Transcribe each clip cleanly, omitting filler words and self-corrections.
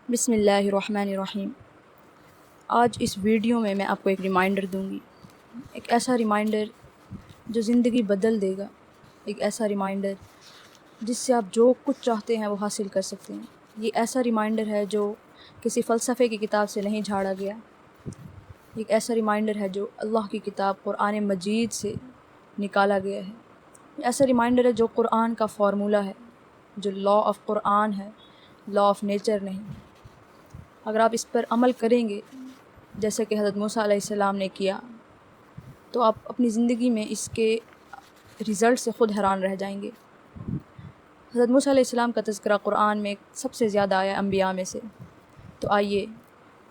بسم اللہ الرحمن الرحیم۔ آج اس ویڈیو میں آپ کو ایک ریمائنڈر دوں گی، ایک ایسا ریمائنڈر جو زندگی بدل دے گا، ایک ایسا ریمائنڈر جس سے آپ جو کچھ چاہتے ہیں وہ حاصل کر سکتے ہیں۔ یہ ایسا ریمائنڈر ہے جو کسی فلسفے کی کتاب سے نہیں جھاڑا گیا، ایک ایسا ریمائنڈر ہے جو اللہ کی کتاب قرآن مجید سے نکالا گیا ہے۔ یہ ایسا ریمائنڈر ہے جو قرآن کا فارمولہ ہے، جو لا آف قرآن ہے، لا آف نیچر نہیں۔ اگر آپ اس پر عمل کریں گے جیسے کہ حضرت موسیٰ علیہ السلام نے کیا، تو آپ اپنی زندگی میں اس کے رزلٹ سے خود حیران رہ جائیں گے۔ حضرت موسیٰ علیہ السلام کا تذکرہ قرآن میں سب سے زیادہ آیا انبیاء میں سے، تو آئیے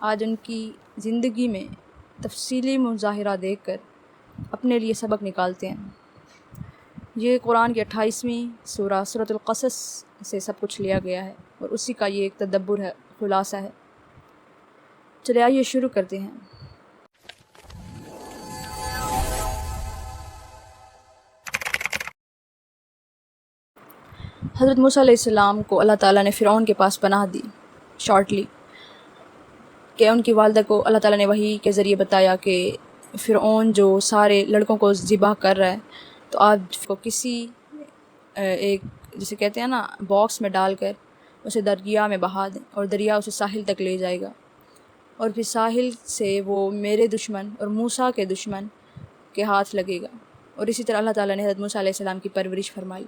آج ان کی زندگی میں تفصیلی مظاہرہ دیکھ کر اپنے لیے سبق نکالتے ہیں۔ یہ قرآن کی 28ویں سورۃ القصص سے سب کچھ لیا گیا ہے اور اسی کا یہ ایک تدبر ہے، خلاصہ ہے۔ چلے آئیے شروع کرتے ہیں۔ حضرت موسیٰ علیہ السلام کو اللہ تعالیٰ نے فرعون کے پاس پناہ دی شارٹلی، کہ ان کی والدہ کو اللہ تعالیٰ نے وحی کے ذریعے بتایا کہ فرعون جو سارے لڑکوں کو ذبح کر رہا ہے، تو آپ اس کو کسی ایک جسے کہتے ہیں نا باکس میں ڈال کر اسے دریا میں بہا دیں، اور دریا اسے ساحل تک لے جائے گا، اور پھر ساحل سے وہ میرے دشمن اور موسیٰ کے دشمن کے ہاتھ لگے گا۔ اور اسی طرح اللہ تعالیٰ نے حضرت موسیٰ علیہ السلام کی پرورش فرمائی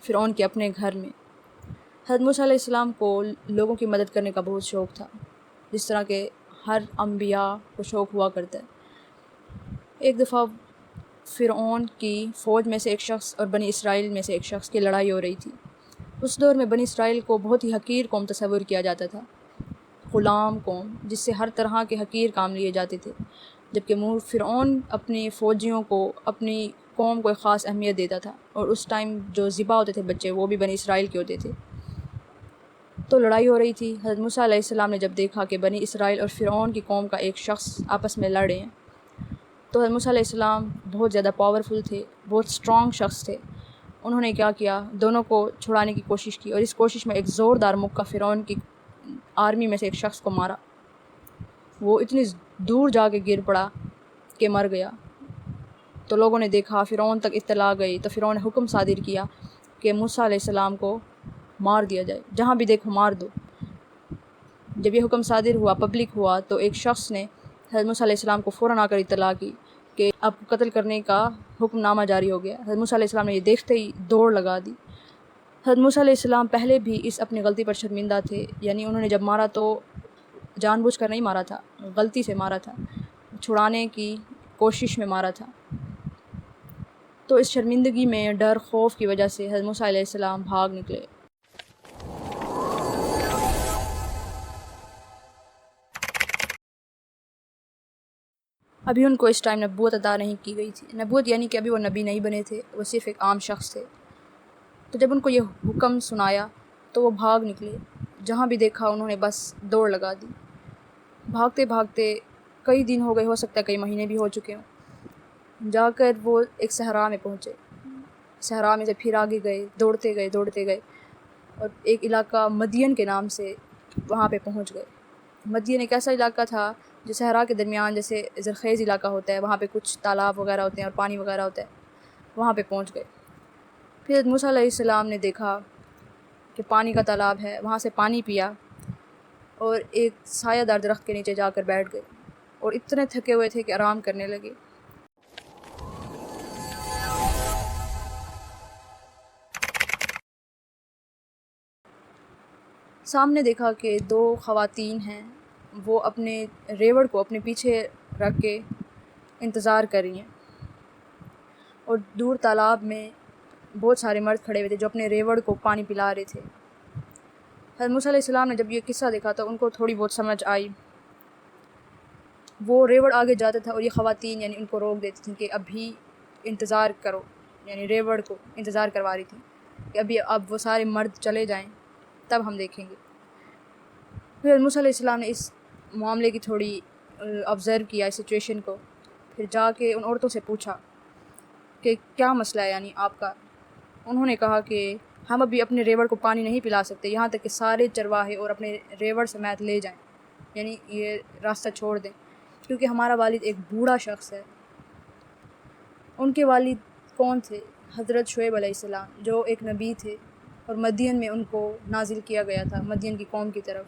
فرعون کے اپنے گھر میں۔ حضرت موسیٰ علیہ السلام کو لوگوں کی مدد کرنے کا بہت شوق تھا، جس طرح کہ ہر انبیاء کو شوق ہوا کرتا ہے۔ ایک دفعہ فرعون کی فوج میں سے ایک شخص اور بنی اسرائیل میں سے ایک شخص کی لڑائی ہو رہی تھی۔ اس دور میں بنی اسرائیل کو بہت ہی حقیر قوم تصور کیا جاتا تھا، غلام قوم جس سے ہر طرح کے حقیر کام لیے جاتے تھے، جبکہ فرعون اپنی فوجیوں کو، اپنی قوم کو ایک خاص اہمیت دیتا تھا، اور اس ٹائم جو ذبح ہوتے تھے بچے وہ بھی بنی اسرائیل کے ہوتے تھے۔ تو لڑائی ہو رہی تھی۔ حضرت موسیٰ علیہ السلام نے جب دیکھا کہ بنی اسرائیل اور فرعون کی قوم کا ایک شخص آپس میں لڑ رہے ہیں، تو حضرت موسیٰ علیہ السلام بہت زیادہ پاورفل تھے، بہت اسٹرانگ شخص تھے۔ انہوں نے کیا کیا، دونوں کو چھڑانے کی کوشش کی، اور اس کوشش میں ایک زوردار مکہ فرعون کی آرمی میں سے ایک شخص کو مارا۔ وہ اتنی دور جا کے گر پڑا کہ مر گیا۔ تو لوگوں نے دیکھا، فرعون تک اطلاع گئی، تو فرعون نے حکم صادر کیا کہ موسیٰ علیہ السلام کو مار دیا جائے، جہاں بھی دیکھو مار دو۔ جب یہ حکم صادر ہوا، پبلک ہوا، تو ایک شخص نے حضرت موسیٰ علیہ السلام کو فوراً آ کر اطلاع کی کہ آپ کو قتل کرنے کا حکم نامہ جاری ہو گیا۔ حضرت موسیٰ علیہ السلام نے یہ دیکھتے ہی دوڑ لگا دی۔ حضرت موسیٰ علیہ السلام پہلے بھی اس اپنی غلطی پر شرمندہ تھے، یعنی انہوں نے جب مارا تو جان بوجھ کر نہیں مارا تھا، غلطی سے مارا تھا، چھڑانے کی کوشش میں مارا تھا۔ تو اس شرمندگی میں، ڈر خوف کی وجہ سے حضرت موسیٰ علیہ السلام بھاگ نکلے۔ ابھی ان کو اس ٹائم نبوت عطا نہیں کی گئی تھی، نبوت یعنی کہ ابھی وہ نبی نہیں بنے تھے، وہ صرف ایک عام شخص تھے۔ تو جب ان کو یہ حکم سنایا تو وہ بھاگ نکلے، جہاں بھی دیکھا انہوں نے بس دوڑ لگا دی۔ بھاگتے بھاگتے کئی دن ہو گئے، ہو سکتا ہے کئی مہینے بھی ہو چکے ہوں، جا کر وہ ایک صحرا میں پہنچے۔ صحرا میں سے پھر آگے گئے، دوڑتے گئے اور ایک علاقہ مدین کے نام سے وہاں پہ پہنچ گئے۔ مدین ایک ایسا علاقہ تھا جو صحرا کے درمیان جیسے زرخیز علاقہ ہوتا ہے، وہاں پہ کچھ تالاب وغیرہ ہوتے ہیں اور پانی وغیرہ ہوتا ہے، وہاں پہ پہنچ گئے۔ پھر حضرت موسیٰ علیہ السلام نے دیکھا کہ پانی کا تالاب ہے، وہاں سے پانی پیا اور ایک سایہ دار درخت کے نیچے جا کر بیٹھ گئے، اور اتنے تھکے ہوئے تھے کہ آرام کرنے لگے۔ سامنے دیکھا کہ دو خواتین ہیں، وہ اپنے ریوڑ کو اپنے پیچھے رکھ کے انتظار کر رہی ہیں، اور دور تالاب میں بہت سارے مرد کھڑے ہوئے تھے جو اپنے ریوڑ کو پانی پلا رہے تھے۔ حضرت موسیٰ علیہ السلام نے جب یہ قصہ دیکھا تو ان کو تھوڑی بہت سمجھ آئی۔ وہ ریوڑ آگے جاتا تھا اور یہ خواتین یعنی ان کو روک دیتی تھیں کہ ابھی انتظار کرو، یعنی ریوڑ کو انتظار کروا رہی تھیں کہ اب وہ سارے مرد چلے جائیں تب ہم دیکھیں گے۔ پھر حضرت موسیٰ علیہ السلام نے اس معاملے کی تھوڑی آبزرو کیا، اس سچویشن کو، پھر جا کے ان عورتوں سے پوچھا کہ کیا مسئلہ ہے یعنی آپ کا۔ انہوں نے کہا کہ ہم ابھی اپنے ریوڑ کو پانی نہیں پلا سکتے، یہاں تک کہ سارے چرواہے اور اپنے ریوڑ سمیت لے جائیں، یعنی یہ راستہ چھوڑ دیں، کیونکہ ہمارا والد ایک بوڑھا شخص ہے۔ ان کے والد کون تھے؟ حضرت شعیب علیہ السلام، جو ایک نبی تھے، اور مدین میں ان کو نازل کیا گیا تھا، مدین کی قوم کی طرف۔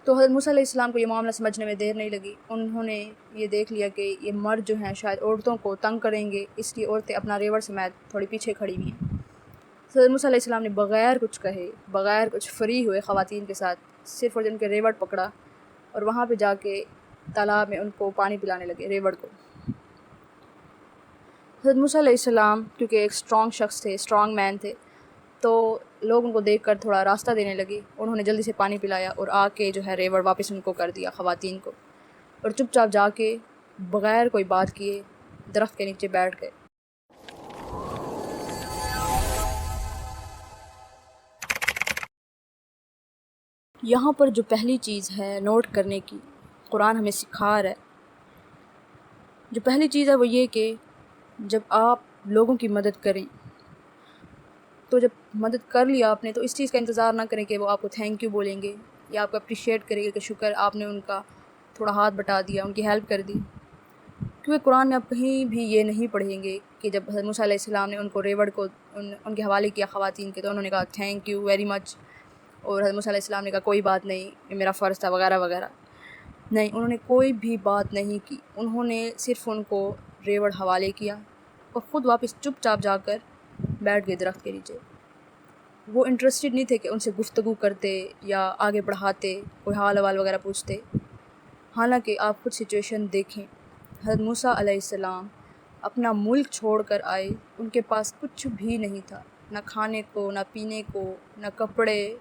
تو حضرت موسیٰ علیہ السلام کو یہ معاملہ سمجھنے میں دیر نہیں لگی، انہوں نے یہ دیکھ لیا کہ یہ مرد جو ہیں شاید عورتوں کو تنگ کریں گے، اس لیے عورتیں اپنا ریوڑ سمیت تھوڑی پیچھے کھڑی ہوئی ہیں۔ حضرت موسیٰ علیہ السلام نے بغیر کچھ کہے، بغیر کچھ فری ہوئے خواتین کے ساتھ، صرف ان کے ریوڑ پکڑا اور وہاں پہ جا کے تالاب میں ان کو پانی پلانے لگے، ریوڑ کو۔ حضرت موسیٰ علیہ السلام کیونکہ ایک اسٹرانگ شخص تھے، اسٹرانگ مین تھے، تو لوگ ان کو دیکھ کر تھوڑا راستہ دینے لگے، انہوں نے جلدی سے پانی پلایا اور آ کے جو ہے ریوڑ واپس ان کو کر دیا، خواتین کو، اور چپ چاپ جا کے بغیر کوئی بات کیے درخت کے نیچے بیٹھ گئے۔ یہاں پر جو پہلی چیز ہے نوٹ کرنے کی، قرآن ہمیں سکھا رہا ہے، جو پہلی چیز ہے وہ یہ کہ جب آپ لوگوں کی مدد کریں تو جب مدد کر لیا آپ نے تو اس چیز کا انتظار نہ کریں کہ وہ آپ کو تھینک یو بولیں گے یا آپ کو اپریشیٹ کریں گے کہ شکر آپ نے ان کا تھوڑا ہاتھ بٹا دیا، ان کی ہیلپ کر دی، کیونکہ قرآن میں آپ کہیں بھی یہ نہیں پڑھیں گے کہ جب حضرت موسیٰ علیہ السلام نے ان کو ریوڑ کو ان کے حوالے کیا خواتین کے، تو انہوں نے کہا تھینک یو ویری مچ، اور حضرت موسیٰ علیہ السلام نے کہا کوئی بات نہیں، یہ میرا فرض تھا وغیرہ وغیرہ۔ نہیں، انہوں نے کوئی بھی بات نہیں کی، انہوں نے صرف ان کو ریوڑ حوالے کیا اور خود واپس چپ چاپ جا کر بیٹھ گئے درخت کے نیچے۔ وہ انٹرسٹڈ نہیں تھے کہ ان سے گفتگو کرتے یا آگے بڑھاتے، کوئی حال احوال وغیرہ پوچھتے۔ حالانکہ آپ خود سچویشن دیکھیں، حضرت موسیٰ علیہ السلام اپنا ملک چھوڑ کر آئے، ان کے پاس کچھ بھی نہیں تھا، نہ کھانے کو، نہ پینے کو، نہ کپڑے،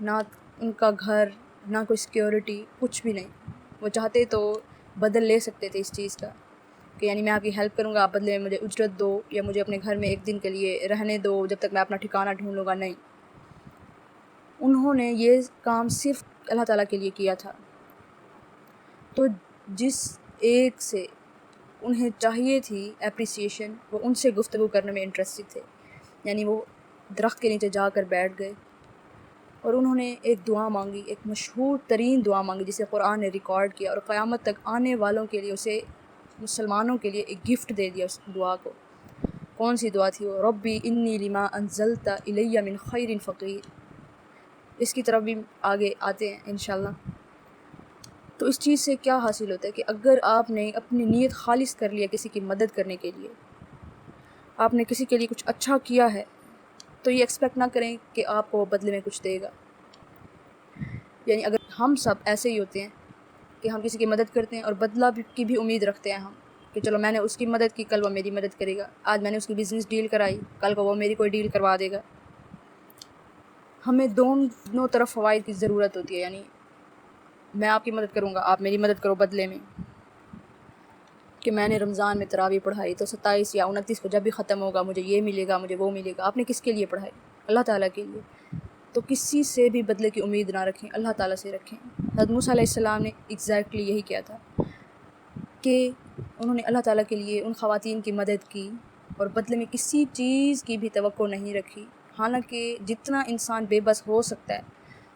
نہ ان کا گھر، نہ کوئی سیکیورٹی، کچھ بھی نہیں۔ وہ چاہتے تو بدل لے سکتے تھے اس چیز کا کہ یعنی میں آپ کی ہیلپ کروں گا، آپ بدلے میں مجھے اجرت دو یا مجھے اپنے گھر میں ایک دن کے لیے رہنے دو جب تک میں اپنا ٹھکانہ ڈھونڈ لوں گا۔ نہیں، انہوں نے یہ کام صرف اللہ تعالیٰ کے لیے کیا تھا۔ تو جس ایک سے انہیں چاہیے تھی اپریسیشن، وہ ان سے گفتگو کرنے میں انٹرسٹڈ تھے، یعنی وہ درخت کے نیچے جا کر بیٹھ گئے اور انہوں نے ایک دعا مانگی، ایک مشہور ترین دعا مانگی جسے قرآن نے ریکارڈ کیا اور قیامت تک آنے والوں کے لیے اسے، مسلمانوں کے لیے ایک گفٹ دے دیا اس دعا کو۔ کون سی دعا تھی وہ؟ ربی انی لما انزلت الی من خیر فقیر۔ اس کی طرف بھی آگے آتے ہیں انشاءاللہ۔ تو اس چیز سے کیا حاصل ہوتا ہے کہ اگر آپ نے اپنی نیت خالص کر لیا کسی کی مدد کرنے کے لیے، آپ نے کسی کے لیے کچھ اچھا کیا ہے، تو یہ ایکسپیکٹ نہ کریں کہ آپ کو وہ بدلے میں کچھ دے گا۔ یعنی اگر ہم سب ایسے ہی ہوتے ہیں کہ ہم کسی کی مدد کرتے ہیں اور بدلہ کی بھی امید رکھتے ہیں ہم کہ چلو میں نے اس کی مدد کی، کل وہ میری مدد کرے گا، آج میں نے اس کی بزنس ڈیل کرائی، کل کو وہ میری کوئی ڈیل کروا دے گا۔ ہمیں دونوں طرف فوائد کی ضرورت ہوتی ہے، یعنی میں آپ کی مدد کروں گا، آپ میری مدد کرو بدلے میں۔ کہ میں نے رمضان میں تراویح پڑھائی تو 27 یا 29 کو جب بھی ختم ہوگا مجھے یہ ملے گا، مجھے وہ ملے گا۔ آپ نے کس کے لیے پڑھائی؟ اللہ تعالیٰ کے لیے۔ تو کسی سے بھی بدلے کی امید نہ رکھیں، اللہ تعالیٰ سے رکھیں۔ حضرت موسیٰ علیہ السلام نے ایگزیکٹلی یہی کیا تھا کہ انہوں نے اللہ تعالیٰ کے لیے ان خواتین کی مدد کی اور بدلے میں کسی چیز کی بھی توقع نہیں رکھی، حالانکہ جتنا انسان بے بس ہو سکتا ہے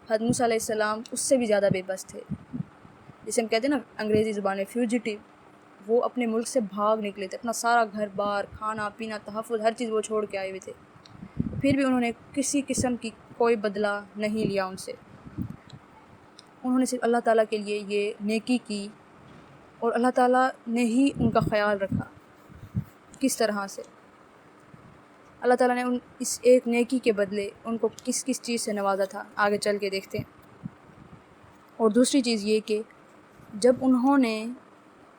حضرت موسیٰ علیہ السلام اس سے بھی زیادہ بے بس تھے، جسے ہم کہتے ہیں نا انگریزی زبان میں فیوجیٹیو۔ وہ اپنے ملک سے بھاگ نکلے تھے، اپنا سارا گھر بار، کھانا پینا، تحفظ، ہر چیز وہ چھوڑ کے آئے ہوئے تھے، پھر بھی انہوں نے کسی قسم کی کوئی بدلہ نہیں لیا ان سے۔ انہوں نے صرف اللہ تعالیٰ کے لیے یہ نیکی کی اور اللہ تعالیٰ نے ہی ان کا خیال رکھا۔ کس طرح سے اللہ تعالیٰ نے اس ایک نیکی کے بدلے ان کو کس کس چیز سے نوازا تھا، آگے چل کے دیکھتے ہیں۔ اور دوسری چیز یہ کہ جب انہوں نے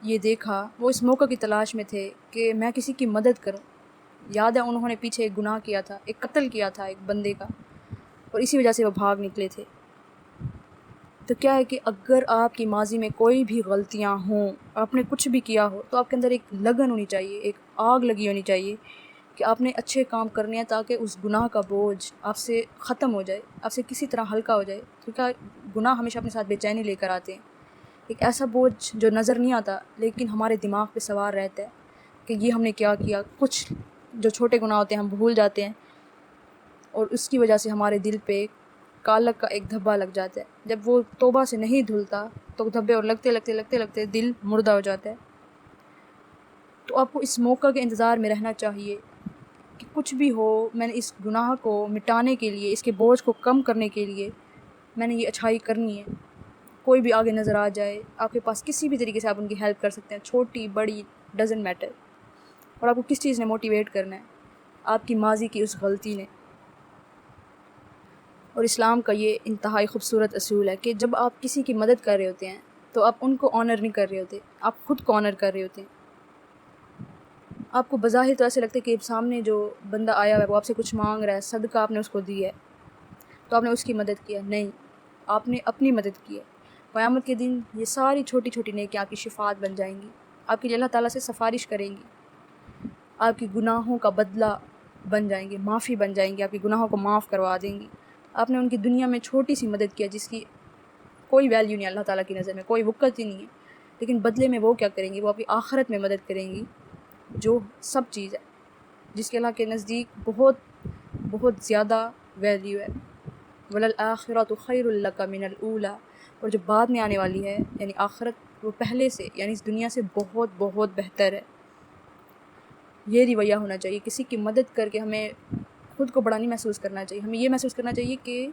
یہ دیکھا، وہ اس موقع کی تلاش میں تھے کہ میں کسی کی مدد کروں۔ یاد ہے انہوں نے پیچھے ایک گناہ کیا تھا، ایک قتل کیا تھا ایک بندے کا، اور اسی وجہ سے وہ بھاگ نکلے تھے۔ تو کیا ہے کہ اگر آپ کی ماضی میں کوئی بھی غلطیاں ہوں، آپ نے کچھ بھی کیا ہو، تو آپ کے اندر ایک لگن ہونی چاہیے، ایک آگ لگی ہونی چاہیے کہ آپ نے اچھے کام کرنے ہیں تاکہ اس گناہ کا بوجھ آپ سے ختم ہو جائے، آپ سے کسی طرح ہلکا ہو جائے، کیونکہ گناہ ہمیشہ اپنے ساتھ بے چینی لے کر آتے ہیں، ایک ایسا بوجھ جو نظر نہیں آتا لیکن ہمارے دماغ پہ سوار رہتا ہے کہ یہ ہم نے کیا کیا۔ کچھ جو چھوٹے گناہ ہوتے ہیں ہم بھول جاتے ہیں، اور اس کی وجہ سے ہمارے دل پہ کالک کا ایک دھبا لگ جاتا ہے. جب وہ توبہ سے نہیں دھلتا تو دھبے اور لگتے دل مردہ ہو جاتا ہے. تو آپ کو اس موقع کے انتظار میں رہنا چاہیے کہ کچھ بھی ہو، میں نے اس گناہ کو مٹانے کے لیے، اس کے بوجھ کو کم کرنے کے لیے میں نے یہ اچھائی کرنی ہے. کوئی بھی آگے نظر آ جائے، آپ کے پاس کسی بھی طریقے سے آپ ان کی ہیلپ کر سکتے ہیں، چھوٹی بڑی ڈزنٹ میٹر. اور آپ کو کس چیز نے موٹیویٹ کرنا ہے؟ آپ کی ماضی کی اس غلطی نے. اور اسلام کا یہ انتہائی خوبصورت اصول ہے کہ جب آپ کسی کی مدد کر رہے ہوتے ہیں تو آپ ان کو آنر نہیں کر رہے ہوتے، آپ خود کو آنر کر رہے ہوتے ہیں. آپ کو بظاہر تو ایسے لگتا ہے کہ سامنے جو بندہ آیا ہوا ہے وہ آپ سے کچھ مانگ رہا ہے، صدقہ آپ نے اس کو دیا ہے تو آپ نے اس کی مدد کیا. نہیں، آپ نے اپنی مدد کی ہے. قیامت کے دن یہ ساری چھوٹی چھوٹی نیکیاں آپ کی شفاعت بن جائیں گی، آپ کے لیے اللہ تعالیٰ سے سفارش کریں گی، آپ کی گناہوں کا بدلہ بن جائیں گے، معافی بن جائیں گی، آپ کی گناہوں کو معاف کروا دیں گی. آپ نے ان کی دنیا میں چھوٹی سی مدد کیا جس کی کوئی ویلیو نہیں اللہ تعالیٰ کی نظر میں، کوئی وقت ہی نہیں ہے، لیکن بدلے میں وہ کیا کریں گی؟ وہ آپ کی آخرت میں مدد کریں گی، جو سب چیز ہے، جس کے اللہ کے نزدیک بہت بہت زیادہ ویلیو ہے. وَلَلْآخِرَةُ خَيْرٌ لَكَ مِنَ الْأُولَىٰ. اور جو بعد میں آنے والی ہے یعنی آخرت، وہ پہلے سے یعنی اس دنیا سے بہت بہت بہتر ہے. یہ رویہ ہونا چاہیے. کسی کی مدد کر کے ہمیں خود کو بڑا نہیں محسوس کرنا چاہیے، ہمیں یہ محسوس کرنا چاہیے کہ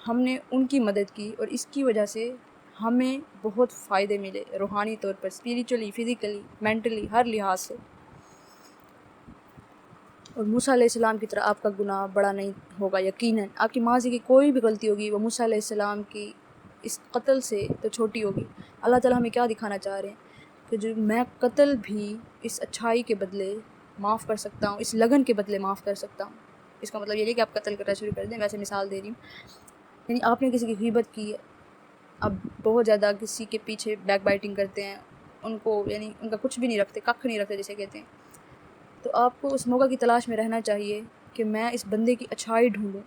ہم نے ان کی مدد کی اور اس کی وجہ سے ہمیں بہت فائدے ملے، روحانی طور پر، اسپریچولی، فزیکلی، مینٹلی، ہر لحاظ سے. اور موسیٰ علیہ السلام کی طرح آپ کا گناہ بڑا نہیں ہوگا یقیناً. آپ کی ماضی کی کوئی بھی غلطی ہوگی وہ موسیٰ علیہ السلام کی اس قتل سے تو چھوٹی ہوگی. اللہ تعالیٰ ہمیں کیا دکھانا چاہ رہے ہیں کہ جو میں قتل بھی اس اچھائی کے بدلے معاف کر سکتا ہوں، اس لگن کے بدلے معاف کر سکتا ہوں. اس کا مطلب یہ نہیں کہ آپ قتل کرنا شروع کر دیں، ویسے مثال دے رہی ہوں. یعنی آپ نے کسی کی غیبت کی ہے، اب بہت زیادہ کسی کے پیچھے بیک بائٹنگ کرتے ہیں، ان کو یعنی ان کا کچھ بھی نہیں رکھتے، ککھ نہیں رکھتے جسے کہتے ہیں. تو آپ کو اس موقع کی تلاش میں رہنا چاہیے کہ میں اس بندے کی اچھائی ڈھونڈوں.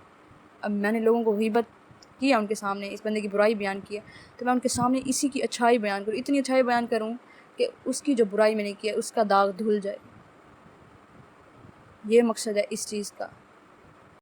اب میں نے لوگوں کو غیبت کیا، ان کے سامنے اس بندے کی برائی بیان کیا، تو میں ان کے سامنے اسی کی اچھائی بیان کروں، اتنی اچھائی بیان کروں کہ اس کی جو برائی میں نے کیا اس کا داغ دھل جائے. یہ مقصد ہے اس چیز کا.